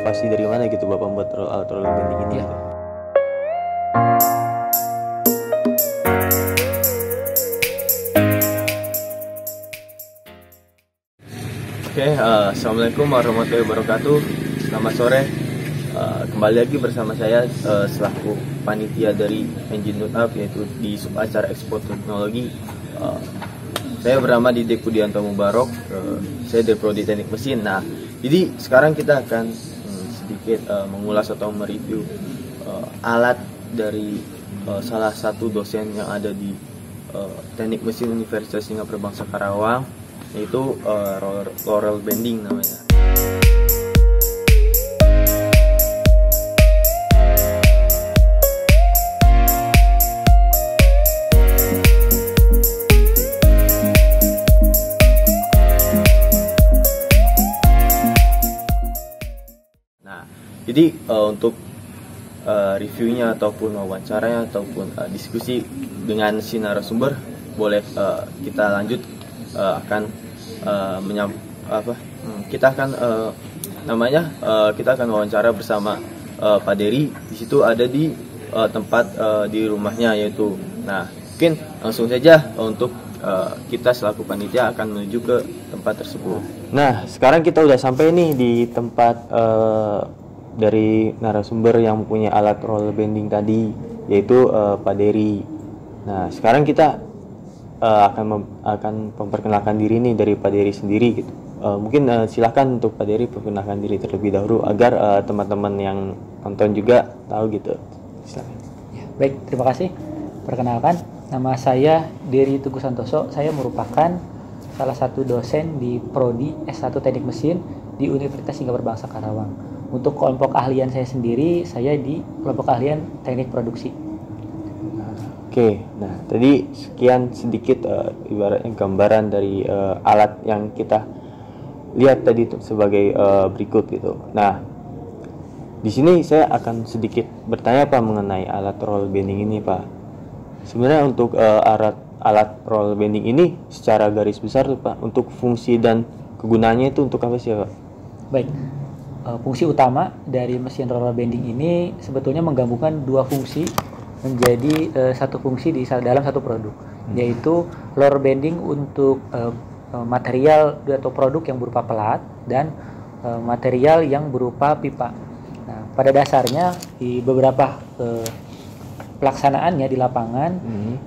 inovasi dari mana gitu Bapak membuat alat roller bending ini Ya. gitu? Oke, Assalamualaikum warahmatullahi wabarakatuh. Selamat sore. Kembali lagi bersama saya selaku panitia dari Engine Tune Up, yaitu di sub acara Expo Teknologi. Saya bernama Didik Budianto Mubarok. Saya dari Prodi Teknik Mesin. Nah, jadi sekarang kita akan sedikit mengulas atau mereview alat dari salah satu dosen yang ada di Teknik Mesin Universitas Singapura Bangsa Karawang, yaitu roller bending namanya. Nah, jadi untuk reviewnya ataupun wawancaranya ataupun diskusi dengan si narasumber, boleh kita lanjut. Kita akan wawancara bersama Pak Dery. Di situ ada di tempat di rumahnya yaitu. Nah, mungkin langsung saja untuk kita selaku panitia akan menuju ke tempat tersebut. Nah, sekarang kita udah sampai nih di tempat dari narasumber yang mempunyai alat roller bending tadi, yaitu Pak Dery. Nah, sekarang kita akan memperkenalkan diri nih dari Pak Dery sendiri gitu. Mungkin silahkan untuk Pak Dery perkenalkan diri terlebih dahulu agar teman-teman yang nonton juga tahu gitu. Silakan. Ya, baik, terima kasih. Perkenalkan, nama saya Dery Tugu Santoso. Saya merupakan salah satu dosen di Prodi S1 Teknik Mesin di Universitas Singapura Bangsa Karawang. Untuk kelompok keahlian saya sendiri, saya di kelompok keahlian teknik produksi. Oke, nah tadi sekian sedikit ibaratnya gambaran dari alat yang kita lihat tadi sebagai berikut gitu. Nah, di sini saya akan sedikit bertanya Pak mengenai alat roller bending ini Pak. Sebenarnya untuk alat roller bending ini secara garis besar tuh Pak, untuk fungsi dan kegunaannya itu untuk apa sih Pak? Baik, fungsi utama dari mesin roller bending ini sebetulnya menggabungkan dua fungsi menjadi satu fungsi di dalam satu produk, yaitu roller bending untuk material atau produk yang berupa pelat dan material yang berupa pipa. Nah, pada dasarnya di beberapa pelaksanaannya di lapangan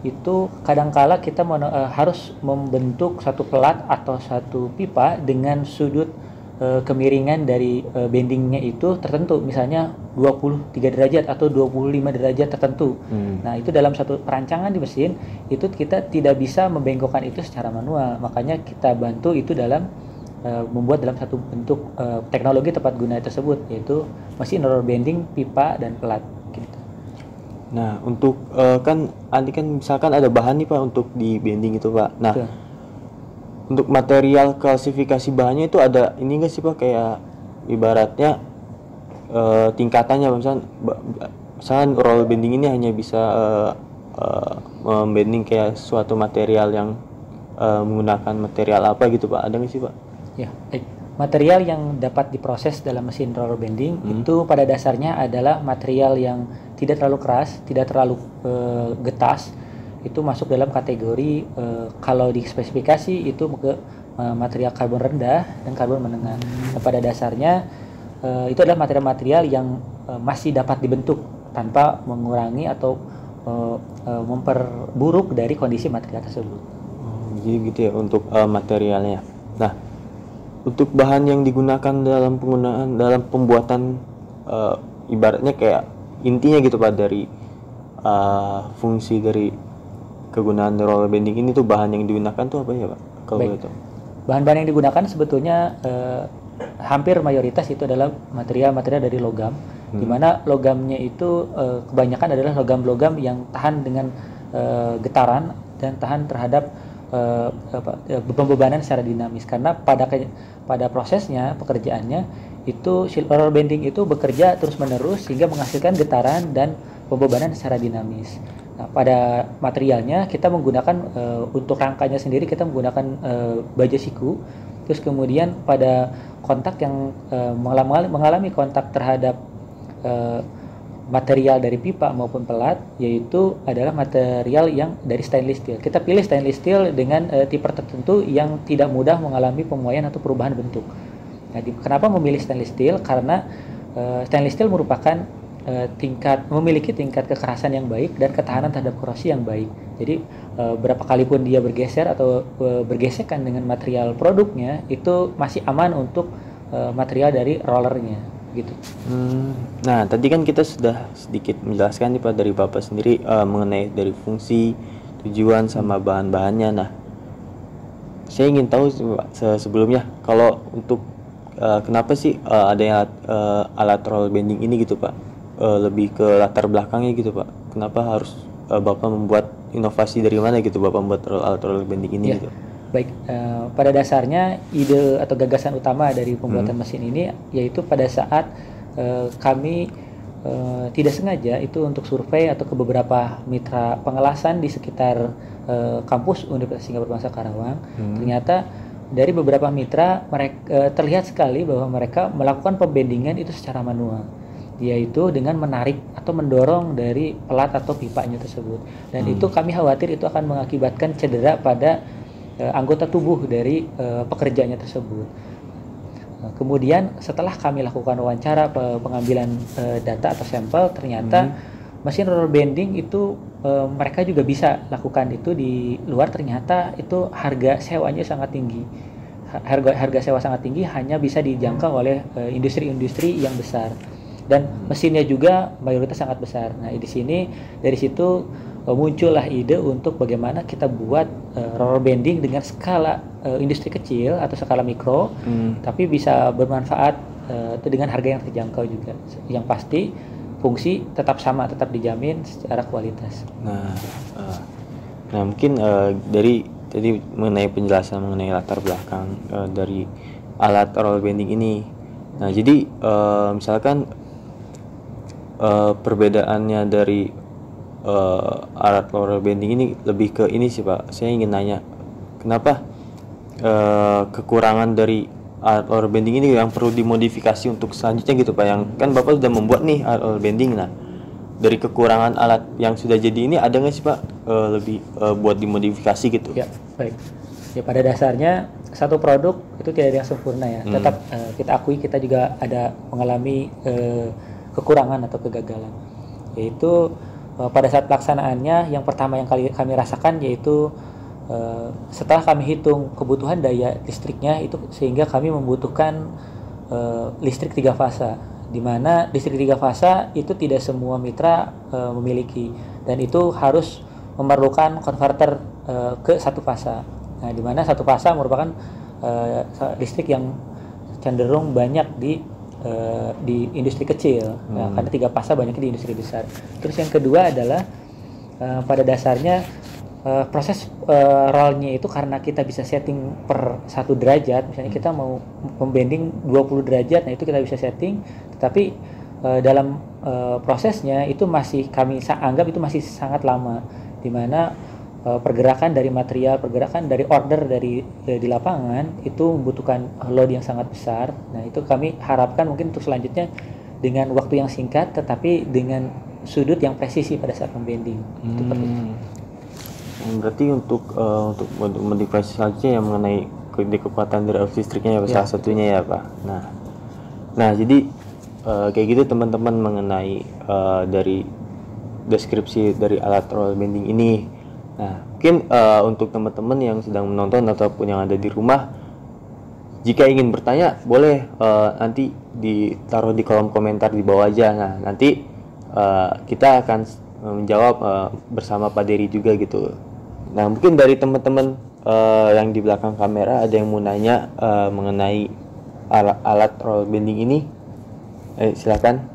itu kadangkala kita harus membentuk satu pelat atau satu pipa dengan sudut kemiringan dari bendingnya itu tertentu, misalnya 23 derajat atau 25 derajat tertentu. Nah, itu dalam satu perancangan di mesin itu kita tidak bisa membengkokkan itu secara manual. Makanya kita bantu itu dalam membuat dalam satu bentuk teknologi tepat guna tersebut, yaitu mesin roller bending, pipa dan pelat gitu. Nah, untuk kan misalkan ada bahan nih Pak untuk di bending itu Pak. Nah, Betul. Untuk material klasifikasi bahannya itu ada ini nggak sih Pak, kayak ibaratnya tingkatannya, misalkan roller bending ini hanya bisa membending kayak suatu material yang menggunakan material apa gitu Pak, ada nggak sih Pak? Ya, material yang dapat diproses dalam mesin roller bending itu pada dasarnya adalah material yang tidak terlalu keras, tidak terlalu getas. Itu masuk dalam kategori kalau di spesifikasi itu ke material karbon rendah dan karbon menengah. Nah, pada dasarnya itu adalah material-material yang masih dapat dibentuk tanpa mengurangi atau memperburuk dari kondisi material tersebut. Jadi gitu ya untuk materialnya. Nah, untuk bahan yang digunakan dalam pembuatan ibaratnya kayak intinya gitu Pak dari fungsi dari kegunaan roller bending ini tuh, bahan yang digunakan tuh apa ya Pak? Kalau itu. Bahan-bahan yang digunakan sebetulnya hampir mayoritas itu adalah material-material dari logam, di mana logamnya itu kebanyakan adalah logam-logam yang tahan dengan getaran dan tahan terhadap pembebanan secara dinamis. Karena pada prosesnya pekerjaannya itu roller bending itu bekerja terus-menerus sehingga menghasilkan getaran dan pembebanan secara dinamis. Nah, pada materialnya kita menggunakan untuk rangkanya sendiri kita menggunakan baja siku. Terus kemudian pada kontak yang mengalami kontak terhadap material dari pipa maupun pelat, yaitu adalah material yang dari stainless steel. Kita pilih stainless steel dengan tipe tertentu yang tidak mudah mengalami pemuaian atau perubahan bentuk. Nah, kenapa memilih stainless steel? Karena stainless steel merupakan memiliki tingkat kekerasan yang baik dan ketahanan terhadap korosi yang baik. Jadi berapa kali pun dia bergeser atau bergesekan dengan material produknya, itu masih aman untuk material dari rollernya gitu. Nah, tadi kan kita sudah sedikit menjelaskan nih Pak dari Bapak sendiri mengenai dari fungsi, tujuan sama bahan-bahannya. Nah, saya ingin tahu sebelumnya kalau untuk kenapa sih adanya alat roller bending ini gitu Pak? Lebih ke latar belakangnya gitu Pak. Kenapa harus Bapak membuat inovasi dari mana gitu Bapak membuat alat roller bending ini gitu? Baik, pada dasarnya ide atau gagasan utama dari pembuatan mesin ini yaitu pada saat kami tidak sengaja itu untuk survei atau ke beberapa mitra pengelasan di sekitar kampus Universitas Singapura Bangsa Karawang. Ternyata dari beberapa mitra mereka terlihat sekali bahwa mereka melakukan pembendingan itu secara manual, yaitu dengan menarik atau mendorong dari pelat atau pipanya tersebut. Dan itu kami khawatir itu akan mengakibatkan cedera pada anggota tubuh dari pekerjanya tersebut. Kemudian setelah kami lakukan wawancara pengambilan data atau sampel, ternyata mesin roller bending itu mereka juga bisa lakukan itu di luar. Ternyata itu harga sewanya sangat tinggi. Harga sewa sangat tinggi, hanya bisa dijangkau oleh industri-industri yang besar. Dan mesinnya juga mayoritas sangat besar. Nah, dari situ muncullah ide untuk bagaimana kita buat roller bending dengan skala industri kecil atau skala mikro, tapi bisa bermanfaat dengan harga yang terjangkau juga. Yang pasti fungsi tetap sama, tetap dijamin secara kualitas. Nah mungkin dari tadi mengenai penjelasan mengenai latar belakang dari alat roller bending ini. Nah, jadi misalkan perbedaannya dari alat roller bending ini lebih ke ini sih Pak. Saya ingin nanya, kenapa kekurangan dari alat roller bending ini yang perlu dimodifikasi untuk selanjutnya gitu Pak? Yang kan Bapak sudah membuat nih alat roller bending. Nah, dari kekurangan alat yang sudah jadi ini ada nggak sih Pak lebih buat dimodifikasi gitu? Ya, baik. Ya, pada dasarnya satu produk itu tidak ada yang sempurna ya. Tetap kita akui kita juga ada mengalami kekurangan atau kegagalan. Yaitu pada saat pelaksanaannya, yang pertama yang kami rasakan yaitu setelah kami hitung kebutuhan daya listriknya itu, sehingga kami membutuhkan listrik 3 fasa, di mana listrik 3 fasa itu tidak semua mitra memiliki, dan itu harus memerlukan konverter ke 1 fasa. Nah, di mana 1 fasa merupakan listrik yang cenderung banyak di industri kecil, karena 3 fasa banyaknya di industri besar. Terus yang kedua adalah pada dasarnya proses rollnya itu, karena kita bisa setting per 1 derajat, misalnya kita mau membending 20 derajat, nah itu kita bisa setting, tetapi dalam prosesnya itu masih kami anggap itu masih sangat lama, di mana pergerakan dari material, pergerakan dari order di lapangan itu membutuhkan load yang sangat besar. Nah, itu kami harapkan mungkin untuk selanjutnya dengan waktu yang singkat tetapi dengan sudut yang presisi pada saat membending. Itu perlu. Berarti untuk modifikasi selanjutnya yang mengenai kekuatan dari arus listriknya ya, salah satunya ya Pak. Nah jadi kayak gitu teman-teman mengenai dari deskripsi dari alat roller bending ini. Nah, mungkin untuk teman-teman yang sedang menonton ataupun yang ada di rumah, jika ingin bertanya boleh nanti ditaruh di kolom komentar di bawah aja. Nah, nanti kita akan menjawab bersama Pak Dery juga gitu. Nah, mungkin dari teman-teman yang di belakang kamera ada yang mau nanya mengenai alat roller bending ini. Silakan.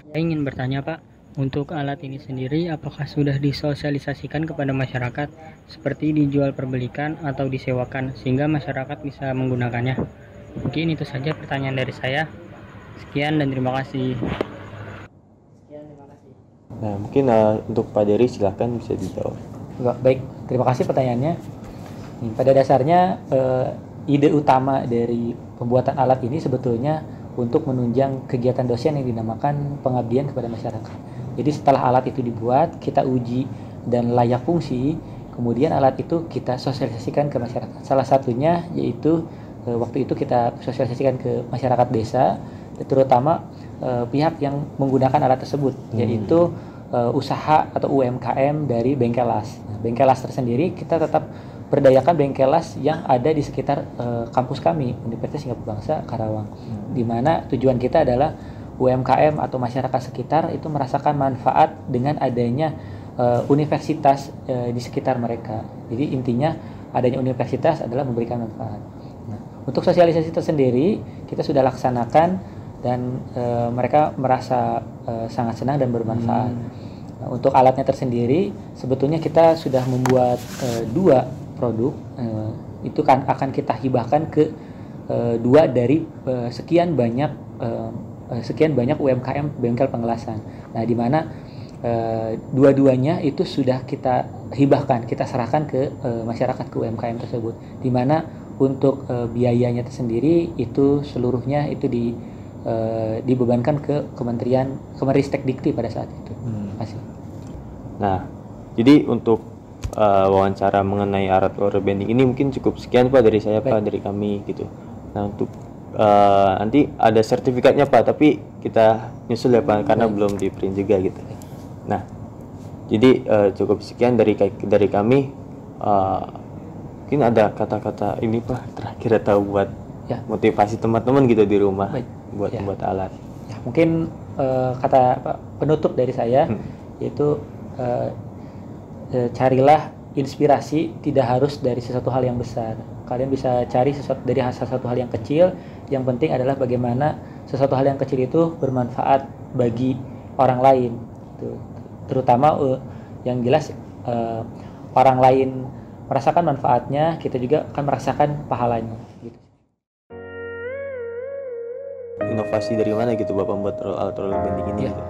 Saya ingin bertanya Pak, untuk alat ini sendiri apakah sudah disosialisasikan kepada masyarakat seperti dijual perbelikan atau disewakan sehingga masyarakat bisa menggunakannya? Mungkin itu saja pertanyaan dari saya. Sekian dan terima kasih. Nah, mungkin untuk Pak Dery silahkan bisa dijawab. Baik, terima kasih pertanyaannya. Pada dasarnya ide utama dari pembuatan alat ini sebetulnya untuk menunjang kegiatan dosen yang dinamakan pengabdian kepada masyarakat. Jadi setelah alat itu dibuat, kita uji dan layak fungsi, kemudian alat itu kita sosialisasikan ke masyarakat. Salah satunya yaitu waktu itu kita sosialisasikan ke masyarakat desa, terutama pihak yang menggunakan alat tersebut, yaitu usaha atau UMKM dari Bengkelas. Nah, Bengkelas tersendiri kita tetap berdayakan Bengkelas yang ada di sekitar kampus kami, Universitas Singapura Bangsa Karawang, di mana tujuan kita adalah UMKM atau masyarakat sekitar itu merasakan manfaat dengan adanya universitas di sekitar mereka. Jadi intinya adanya universitas adalah memberikan manfaat. Nah, untuk sosialisasi tersendiri kita sudah laksanakan dan mereka merasa sangat senang dan bermanfaat. Nah, untuk alatnya tersendiri sebetulnya kita sudah membuat 2 produk, itu kan akan kita hibahkan ke 2 dari sekian banyak UMKM bengkel pengelasan. Nah, di mana dua-duanya itu sudah kita hibahkan, kita serahkan ke masyarakat, ke UMKM tersebut. Di mana untuk biayanya tersendiri itu seluruhnya itu dibebankan ke Kemenristek Dikti pada saat itu. Masih. Nah, jadi untuk wawancara mengenai alat lower bending ini mungkin cukup sekian Pak dari saya. Baik. Pak, dari kami gitu. Nah, untuk nanti ada sertifikatnya Pak, tapi kita nyusul ya Pak karena belum di print juga gitu. Nah, jadi cukup sekian dari kami. Mungkin ada kata-kata ini Pak terakhir atau buat motivasi teman-teman gitu di rumah. Baik. Buat membuat alat. Ya, mungkin kata penutup dari saya yaitu carilah inspirasi tidak harus dari sesuatu hal yang besar. Kalian bisa cari dari sesuatu hal yang kecil. Yang penting adalah bagaimana sesuatu hal yang kecil itu bermanfaat bagi orang lain. Terutama yang jelas orang lain merasakan manfaatnya, kita juga akan merasakan pahalanya. Gitu. Inovasi dari mana gitu Bapak membuat alat roller bending ini? Ya. Gitu?